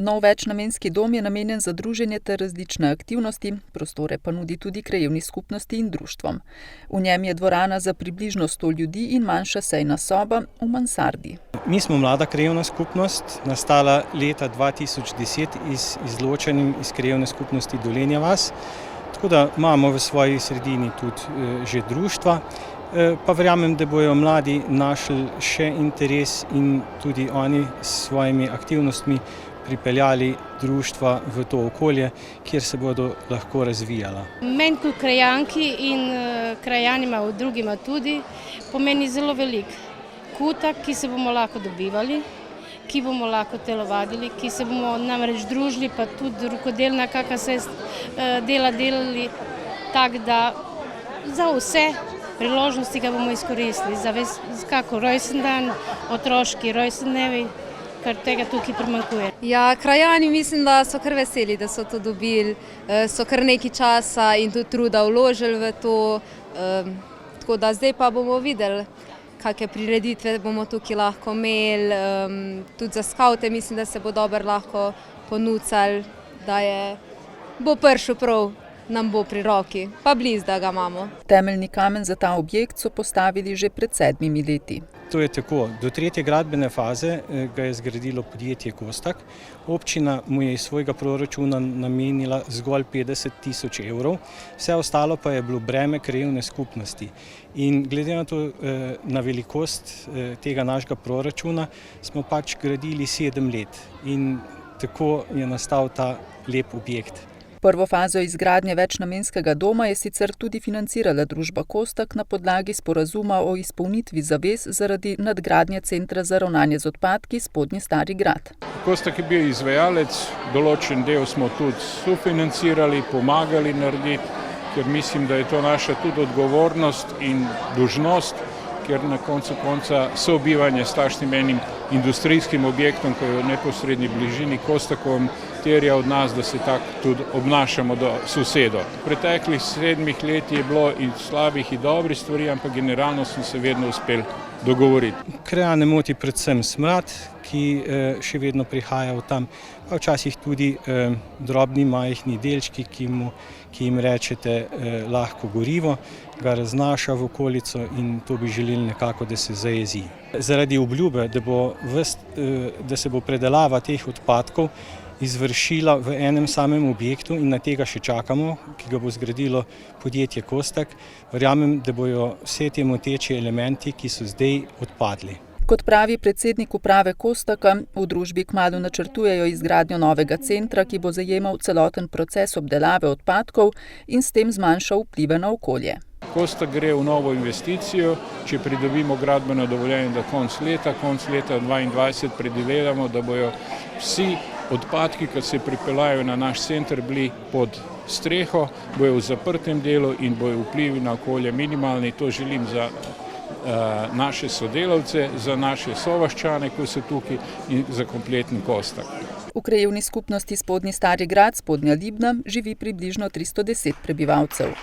Nov večnamenski dom je namenjen za druženje ter različne aktivnosti, prostore pa nudi tudi krajevni skupnosti in društvom. V njem je dvorana za približno 100 ljudi in manjša sejna soba v mansardi. Mi smo mlada krajevna skupnost, nastala leta 2010 izločenim iz krajevne skupnosti Dolenja vas, tako da imamo v svoji sredini tudi že društva. Pa verjamem, da bojo mladi našli še interes in tudi oni s svojimi aktivnostmi pripeljali društva v to okolje, kjer se bodo lahko razvijala. Meni kot krajanki in krajanima v drugima tudi pomeni zelo velik kutak, ki se bomo lahko dobivali, ki bomo lahko telovadili, ki se bomo namreč družili, pa tudi rokodelna kakšna se dela delali, tako da za vse priložnosti ga bomo izkoristili, za kako rojsten dan, otroški rojsten dnevi, ker tega tukaj primanjkuje. Ja, krajani mislim, da so kar veseli, da so to dobili, so kar nekaj časa in tudi truda vložili v to, tako da zdaj pa bomo videli, kakšne prireditve bomo tukaj lahko imeli, tudi za skavte mislim, da se bo dobro lahko ponucali, da bo prišel prav, nam bo pri roki, pa blizu, da ga imamo. Temeljni kamen za ta objekt so postavili že pred 7 leti. To je tako, do 3. gradbene faze ga je zgradilo podjetje Kostak. Občina mu je iz svojega proračuna namenila zgolj 50 000 evrov, vse ostalo pa je bilo breme krajevne skupnosti. In glede na to, na velikost tega našega proračuna, smo pač gradili 7 let in tako je nastal ta lep objekt. Prvo fazo izgradnje večnamenskega doma je sicer tudi financirala družba Kostak na podlagi sporazuma o izpolnitvi zavez zaradi nadgradnje centra za ravnanje z odpadki Spodnji Stari Grad. Kostak je bil izvajalec, določen del smo tudi sufinancirali, pomagali narediti, ker mislim, da je to naša tudi odgovornost in dolžnost, ker na koncu konca sobivanje s takšnim enim industrijskim objektom, ko je v neposrednji bližini Kostakom, terja od nas, da se tako tudi obnašamo do sosedov. V preteklih 7 letih je bilo in slabih in dobrih stvari, ampak generalno smo se vedno uspeli dogovoriti. Krajane moti predvsem smrad, ki še vedno prihaja v tam, pa včasih tudi drobni majhni delčki, ki jim rečete lahko gorivo, ga raznaša v okolico in to bi želeli nekako, da se zajezi. Zaradi obljube, da se bo predelava teh odpadkov izvršila v enem samem objektu in na tega še čakamo, ki ga bo zgradilo podjetje Kostak, verjamem, da bojo vse te moteči elementi, ki so zdaj odpadli. Kot pravi predsednik uprave Kostaka, v družbi kmalu načrtujejo izgradnjo novega centra, ki bo zajemal celoten proces obdelave odpadkov in s tem zmanjšal vplive na okolje. Kostak gre v novo investicijo, če pridobimo gradbeno dovoljenje do konca leta 2022 predvidevamo, da bojo vsi odpadki, ki se pripeljajo na naš center, bili pod streho, bojo v zaprtem delu in bojo vplivi na okolje minimalni. To želim za naše sodelavce, za naše sovaščane, ko so tukaj, in za kompletni Kostak. V krajevni skupnosti Spodnji Stari Grad, Spodnja Libna, živi približno 310 prebivalcev.